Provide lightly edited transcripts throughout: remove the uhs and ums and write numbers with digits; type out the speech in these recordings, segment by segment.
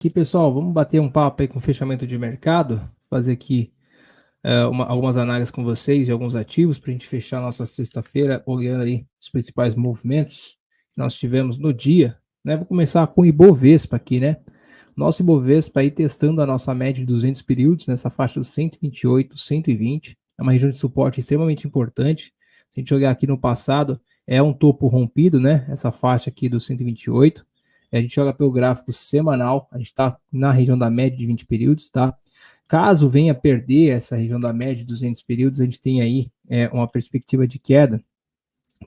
Aqui, pessoal, vamos bater um papo aí com fechamento de mercado, fazer aqui algumas análises com vocês de alguns ativos para a gente fechar a nossa sexta-feira, olhando aí os principais movimentos que nós tivemos no dia, né? Vou começar com o Ibovespa aqui, né? Nosso Ibovespa aí testando a nossa média de 200 períodos nessa faixa dos 128, 120, é uma região de suporte extremamente importante. Se a gente olhar aqui no passado, é um topo rompido, né? Essa faixa aqui dos 128. A gente olha pelo gráfico semanal, a gente está na região da média de 20 períodos, tá? Caso venha perder essa região da média de 200 períodos, a gente tem aí uma perspectiva de queda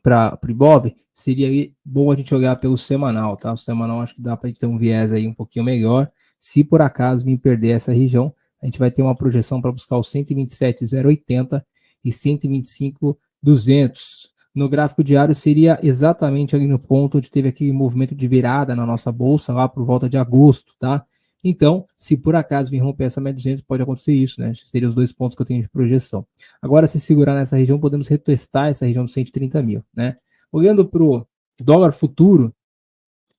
para o Ibov. Seria aí bom a gente olhar pelo semanal, tá? O semanal acho que dá para a gente ter um viés aí um pouquinho melhor. Se por acaso vir perder essa região, a gente vai ter uma projeção para buscar os 127,080 e 125,200. No gráfico diário seria exatamente ali no ponto onde teve aquele movimento de virada na nossa bolsa lá por volta de agosto, tá? Então, se por acaso vir romper essa média 200, pode acontecer isso, né? Seriam os dois pontos que eu tenho de projeção. Agora, se segurar nessa região, podemos retestar essa região dos 130 mil, né? Olhando para o dólar futuro,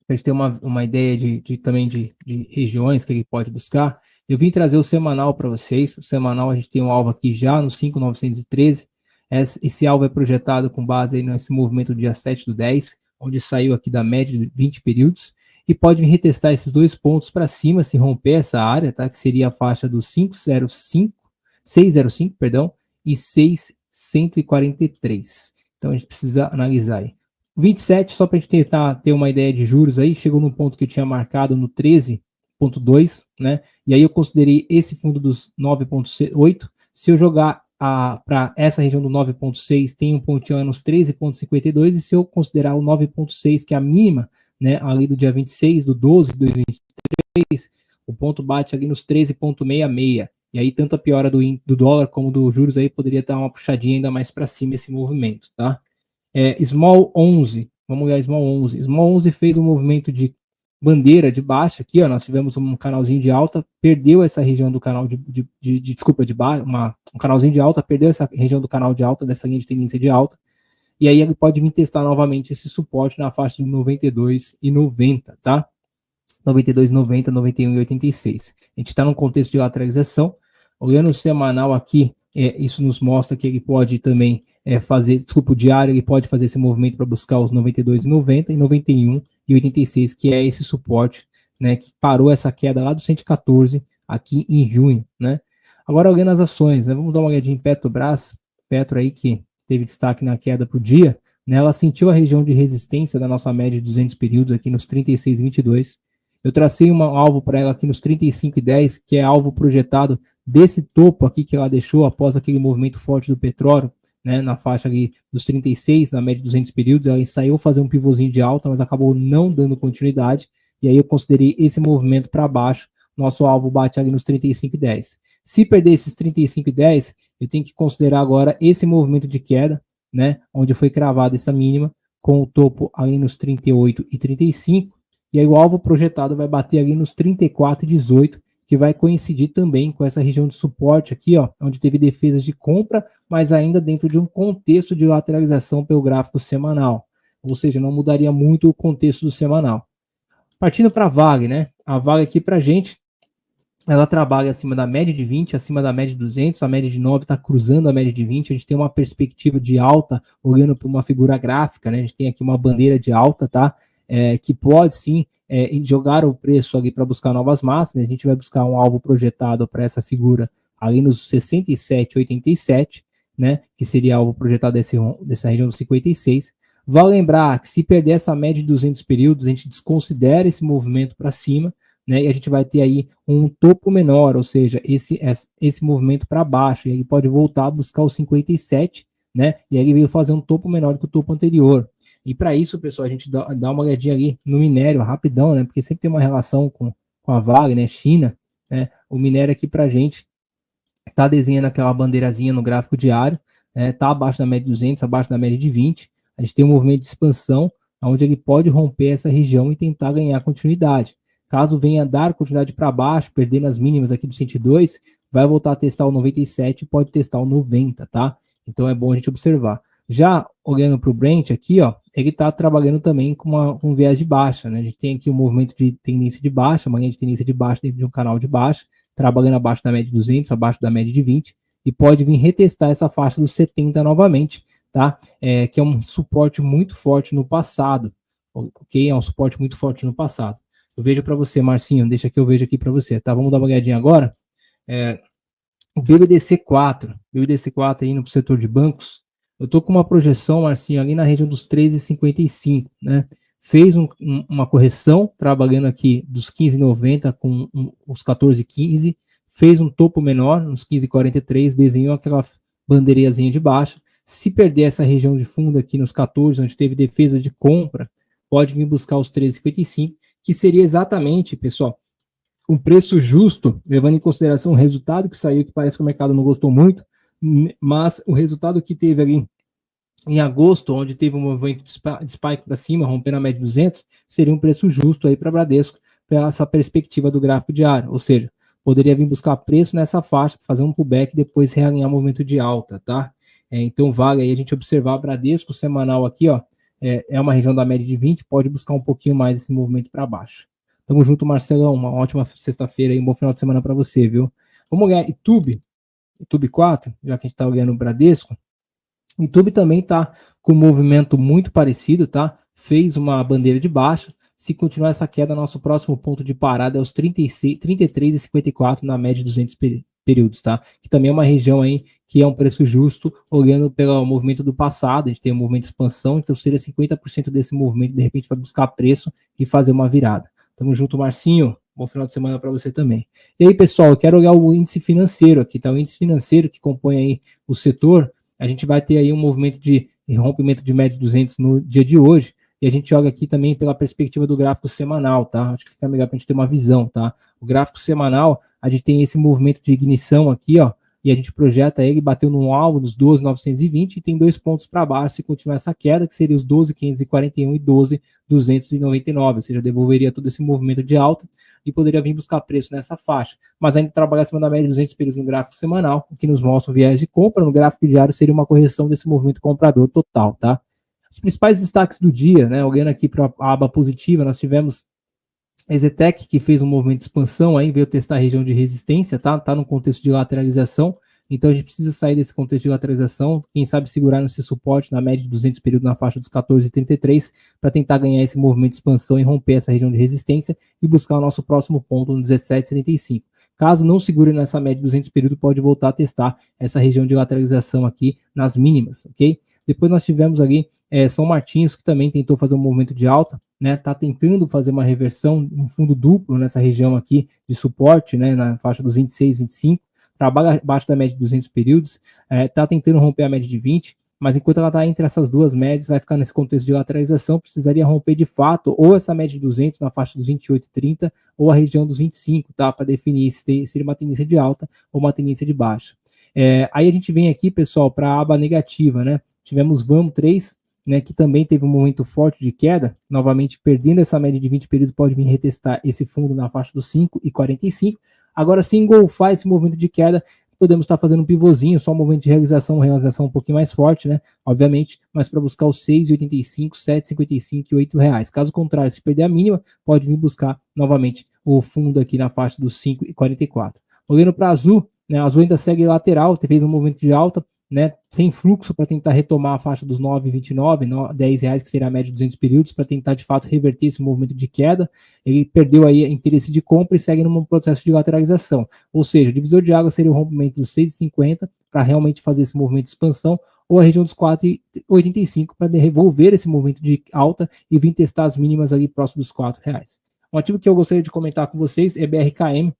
para a gente ter uma ideia também de regiões que ele pode buscar, eu vim trazer o semanal para vocês. O semanal a gente tem um alvo aqui já no 5.913. Esse alvo é projetado com base aí nesse movimento do dia 7/10, onde saiu aqui da média de 20 períodos, e pode vir retestar esses dois pontos para cima, se romper essa área, tá? Que seria a faixa dos 605, perdão, e 643. Então a gente precisa analisar aí. 27, só para a gente tentar ter uma ideia de juros aí, chegou no ponto que eu tinha marcado no 13,2, né? E aí eu considerei esse fundo dos 9,8. Se eu jogar para essa região do 9,6, tem um pontinho nos 13,52, e se eu considerar o 9,6, que é a mínima, né, ali do dia 26 do 12 de 2023, o ponto bate ali nos 13,66. E aí tanto a piora do dólar como do juros aí poderia dar uma puxadinha ainda mais para cima esse movimento, tá? Small 11, vamos olhar Small 11. Small 11 fez um movimento de bandeira de baixa aqui, ó, nós tivemos um canalzinho de alta, perdeu essa região do canal de baixa, um canalzinho de alta, perdeu essa região do canal de alta, dessa linha de tendência de alta, e aí ele pode vir testar novamente esse suporte na faixa de 92,90, tá? 92,90, 91,86. A gente está num contexto de lateralização. Olhando o semanal aqui, isso nos mostra que ele pode também o diário, ele pode fazer esse movimento para buscar os 92,90 e 91,86, que é esse suporte, né, que parou essa queda lá do 114 aqui em junho, né? Agora olhando as ações, né, vamos dar uma olhadinha em Petrobras, Petro aí que teve destaque na queda para o dia, né, ela sentiu a região de resistência da nossa média de 200 períodos aqui nos 36,22. Eu tracei um alvo para ela aqui nos 35,10, que é alvo projetado desse topo aqui que ela deixou após aquele movimento forte do petróleo, né, na faixa ali dos 36, na média de 200 períodos. Ela ensaiou fazer um pivôzinho de alta, mas acabou não dando continuidade, e aí eu considerei esse movimento para baixo. Nosso alvo bate ali nos 35,10. Se perder esses 35,10, eu tenho que considerar agora esse movimento de queda, né, onde foi cravada essa mínima, com o topo ali nos 38,35, e aí o alvo projetado vai bater ali nos 34,18, que vai coincidir também com essa região de suporte aqui, ó, onde teve defesas de compra, mas ainda dentro de um contexto de lateralização pelo gráfico semanal. Ou seja, não mudaria muito o contexto do semanal. Partindo para a Vale, né? A Vale aqui para a gente, ela trabalha acima da média de 20, acima da média de 200, a média de 9 está cruzando a média de 20, a gente tem uma perspectiva de alta, olhando para uma figura gráfica, né? A gente tem aqui uma bandeira de alta, tá? Que pode sim jogar o preço ali para buscar novas máximas. A gente vai buscar um alvo projetado para essa figura ali nos 67,87, né, que seria alvo projetado dessa região dos 56. Vale lembrar que se perder essa média de 200 períodos, a gente desconsidera esse movimento para cima, né, e a gente vai ter aí um topo menor, ou seja, esse movimento para baixo, e aí pode voltar a buscar os 57, né, e aí ele veio fazer um topo menor que o topo anterior. E para isso, pessoal, a gente dá uma olhadinha ali no minério, rapidão, né? Porque sempre tem uma relação com a Vale, né? China, né? O minério aqui para a gente tá desenhando aquela bandeirazinha no gráfico diário, tá abaixo da média de 200, abaixo da média de 20. A gente tem um movimento de expansão, onde ele pode romper essa região e tentar ganhar continuidade. Caso venha dar continuidade para baixo, perdendo as mínimas aqui do 102, vai voltar a testar o 97 e pode testar o 90, tá? Então é bom a gente observar. Já olhando para o Brent aqui, ó, ele está trabalhando também com um viés de baixa, né? A gente tem aqui um movimento de tendência de baixa, uma linha de tendência de baixa dentro de um canal de baixa, trabalhando abaixo da média de 200, abaixo da média de 20, e pode vir retestar essa faixa dos 70 novamente, tá? Que é um suporte muito forte no passado, ok? É um suporte muito forte no passado. Eu vejo para você, Marcinho, deixa que eu vejo aqui para você, tá? Vamos dar uma olhadinha agora. O BBDC4 indo para o setor de bancos, eu tô com uma projeção, Marcinho, ali na região dos 13,55, né? Fez uma correção, trabalhando aqui dos 15,90 com os 14,15, fez um topo menor, uns 15,43, desenhou aquela bandeirinhazinha de baixo. Se perder essa região de fundo aqui nos 14, onde teve defesa de compra, pode vir buscar os 13,55, que seria exatamente, pessoal, um preço justo, levando em consideração o resultado que saiu, que parece que o mercado não gostou muito, mas o resultado que teve ali em agosto, onde teve um movimento de spike para cima, rompendo a média de 200, seria um preço justo aí para Bradesco, pela essa perspectiva do gráfico diário, ou seja, poderia vir buscar preço nessa faixa, fazer um pullback e depois realinhar o movimento de alta, tá? Então vale aí a gente observar Bradesco semanal aqui, ó, é uma região da média de 20, pode buscar um pouquinho mais esse movimento para baixo. Tamo junto, Marcelão. Uma ótima sexta-feira e um bom final de semana para você, viu? Vamos olhar YouTube 4, já que a gente tá olhando o Bradesco. YouTube também tá com um movimento muito parecido, tá? Fez uma bandeira de baixa. Se continuar essa queda, nosso próximo ponto de parada é os 33,54 na média de 200 períodos, tá? Que também é uma região aí que é um preço justo, olhando pelo movimento do passado. A gente tem um movimento de expansão, então seria 50% desse movimento, de repente, para buscar preço e fazer uma virada. Tamo junto, Marcinho. Bom final de semana para você também. E aí, pessoal, eu quero olhar o índice financeiro aqui, tá? O índice financeiro que compõe aí o setor, a gente vai ter aí um movimento de rompimento de média de 200 no dia de hoje, e a gente olha aqui também pela perspectiva do gráfico semanal, tá? Acho que fica melhor para a gente ter uma visão, tá? O gráfico semanal, a gente tem esse movimento de ignição aqui, ó, e a gente projeta ele, bateu no alvo dos 12.920 e tem 2 pontos para baixo se continuar essa queda, que seria os 12.541 e 12.299, ou seja, devolveria todo esse movimento de alta e poderia vir buscar preço nessa faixa, mas ainda trabalhar acima da média de 200 períodos no gráfico semanal, o que nos mostra um viés de compra. No gráfico diário seria uma correção desse movimento comprador total, tá? Os principais destaques do dia, né, olhando aqui para a aba positiva, nós tivemos Exetec, que fez um movimento de expansão, aí veio testar a região de resistência, tá no contexto de lateralização, então a gente precisa sair desse contexto de lateralização, quem sabe segurar nesse suporte na média de 200 períodos na faixa dos 14,33 para tentar ganhar esse movimento de expansão e romper essa região de resistência e buscar o nosso próximo ponto no 17,75. Caso não segure nessa média de 200 períodos, pode voltar a testar essa região de lateralização aqui nas mínimas, ok? Depois nós tivemos ali São Martinhos, que também tentou fazer um movimento de alta, né? Tá tentando fazer uma reversão, um fundo duplo nessa região aqui de suporte, né? Na faixa dos 26, 25, trabalha abaixo da média de 200 períodos, tá tentando romper a média de 20, mas enquanto ela está entre essas duas médias, vai ficar nesse contexto de lateralização, precisaria romper de fato ou essa média de 200 na faixa dos 28,30 ou a região dos 25, tá? Para definir se seria uma tendência de alta ou uma tendência de baixa. Aí a gente vem aqui, pessoal, para a aba negativa, né? Tivemos VAMO 3, né, que também teve um momento forte de queda, novamente perdendo essa média de 20 períodos, pode vir retestar esse fundo na faixa dos 5,45. Agora, se engolfar esse movimento de queda, podemos estar fazendo um pivôzinho, só um movimento de realização um pouquinho mais forte, né, obviamente, mas para buscar os 6,85, 7,55 e R$8. Caso contrário, se perder a mínima, pode vir buscar novamente o fundo aqui na faixa dos 5,44. Olhando para Azul, né, Azul ainda segue lateral, fez um movimento de alta, né, sem fluxo para tentar retomar a faixa dos 9,29, R$10, que seria a média de 200 períodos, para tentar de fato reverter esse movimento de queda. Ele perdeu aí interesse de compra e segue num processo de lateralização. Ou seja, o divisor de água seria o rompimento dos 6,50 para realmente fazer esse movimento de expansão, ou a região dos 4,85 para devolver esse movimento de alta e vir testar as mínimas ali próximo dos R$4. Um ativo que eu gostaria de comentar com vocês é BRKM,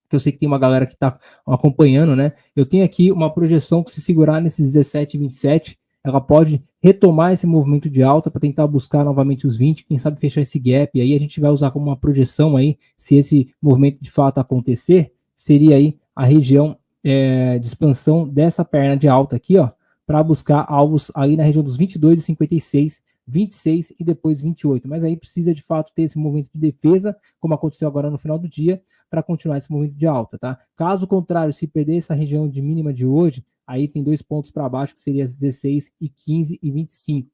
que eu sei que tem uma galera que está acompanhando, né? Eu tenho aqui uma projeção que, se segurar nesses 17,27, ela pode retomar esse movimento de alta para tentar buscar novamente os 20, quem sabe fechar esse gap, e aí a gente vai usar como uma projeção aí, se esse movimento de fato acontecer, seria aí a região de expansão dessa perna de alta aqui, ó, para buscar alvos ali na região dos 22,56, 26 e depois 28, mas aí precisa de fato ter esse movimento de defesa, como aconteceu agora no final do dia, para continuar esse movimento de alta, tá? Caso contrário, se perder essa região de mínima de hoje, aí tem 2 pontos para baixo, que seria as 16 e 15 e 25.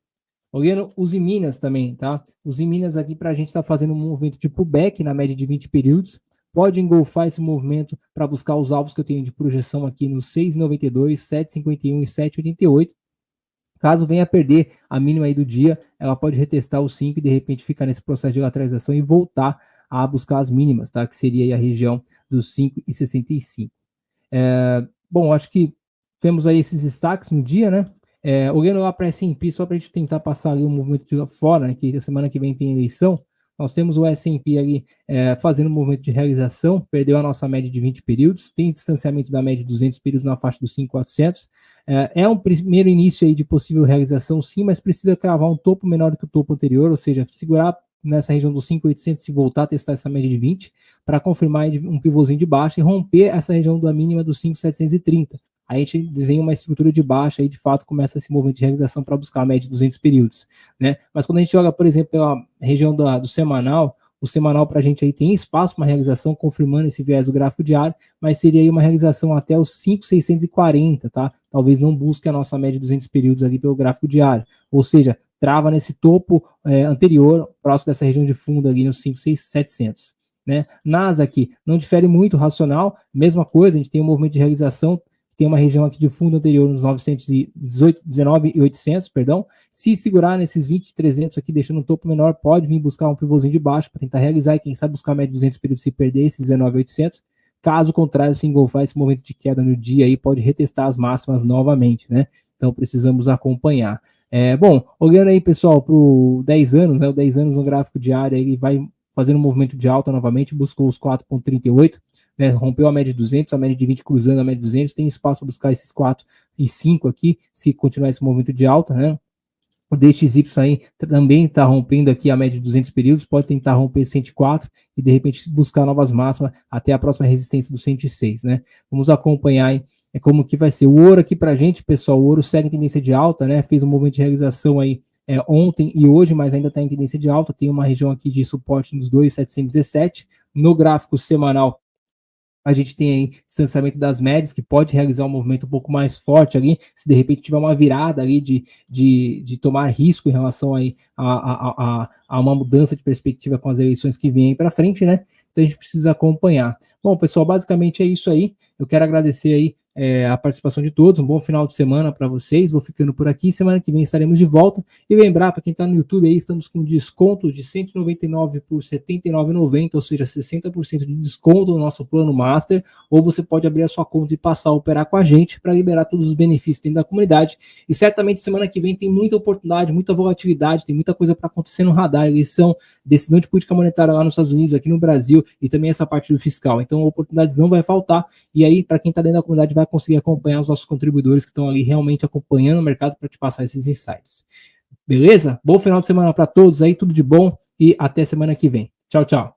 Olhando os em Minas também, tá? Os em Minas aqui para a gente está fazendo um movimento de pullback na média de 20 períodos. Pode engolfar esse movimento para buscar os alvos que eu tenho de projeção aqui no 6,92, 7,51 e 7,88. Caso venha a perder a mínima aí do dia, ela pode retestar os 5 e de repente ficar nesse processo de lateralização e voltar a buscar as mínimas, tá? Que seria aí a região dos 5,65. Bom, acho que temos aí esses destaques no dia, né? Olhando lá para S&P, só para a gente tentar passar ali um movimento de fora, né, que a semana que vem tem eleição, nós temos o S&P ali fazendo um movimento de realização, perdeu a nossa média de 20 períodos, tem distanciamento da média de 200 períodos na faixa dos 5.400, um primeiro início aí de possível realização sim, mas precisa cravar um topo menor do que o topo anterior, ou seja, segurar nessa região dos 5.800 se voltar a testar essa média de 20, para confirmar um pivôzinho de baixa e romper essa região da mínima dos 5.730. Aí a gente desenha uma estrutura de baixa e de fato começa esse movimento de realização para buscar a média de 200 períodos, né? Mas quando a gente olha, por exemplo, pela região do semanal, o semanal para a gente aí tem espaço para uma realização, confirmando esse viés do gráfico diário, mas seria aí uma realização até os 5.640, tá? Talvez não busque a nossa média de 200 períodos ali pelo gráfico diário, ou seja, trava nesse topo anterior, próximo dessa região de fundo ali nos 5.700, né? Nasdaq não difere muito, racional, mesma coisa, a gente tem um movimento de realização, tem uma região aqui de fundo anterior nos 19.800, perdão. Se segurar nesses 20.300 aqui, deixando um topo menor, pode vir buscar um pivôzinho de baixo para tentar realizar e quem sabe buscar a média de 200 períodos se perder esses 19.800. Caso contrário, se engolfar esse momento de queda no dia aí, pode retestar as máximas novamente, né? Então precisamos acompanhar. Bom, olhando aí, pessoal, para o 10 anos, né? O 10 anos no gráfico diário, ele vai fazendo um movimento de alta novamente, buscou os 4,38. Né, rompeu a média de 200, a média de 20 cruzando a média de 200, tem espaço para buscar esses 4 e 5 aqui, se continuar esse movimento de alta, né? O DXY aí também está rompendo aqui a média de 200 períodos, pode tentar romper 104 e de repente buscar novas máximas até a próxima resistência do 106, né? Vamos acompanhar aí como que vai ser. O ouro aqui para a gente, pessoal, o ouro segue em tendência de alta, né? Fez um movimento de realização aí ontem e hoje, mas ainda está em tendência de alta, tem uma região aqui de suporte nos 2.717, no gráfico semanal a gente tem aí distanciamento das médias, que pode realizar um movimento um pouco mais forte ali, se de repente tiver uma virada ali de tomar risco em relação aí a uma mudança de perspectiva com as eleições que vêm para frente, né? Então a gente precisa acompanhar. Bom, pessoal, basicamente é isso aí. Eu quero agradecer aí a participação de todos, um bom final de semana para vocês, vou ficando por aqui, semana que vem estaremos de volta, e lembrar para quem está no YouTube aí, estamos com desconto de 199 por R$ 79,90, ou seja, 60% de desconto no nosso plano Master, ou você pode abrir a sua conta e passar a operar com a gente para liberar todos os benefícios dentro da comunidade, e certamente semana que vem tem muita oportunidade, muita volatilidade, tem muita coisa para acontecer no radar, eleição, decisão de política monetária lá nos Estados Unidos, aqui no Brasil, e também essa parte do fiscal, então oportunidades não vai faltar, e aí para quem está dentro da comunidade vai conseguir acompanhar os nossos contribuidores que estão ali realmente acompanhando o mercado para te passar esses insights. Beleza? Bom final de semana para todos aí, tudo de bom e até semana que vem. Tchau, tchau.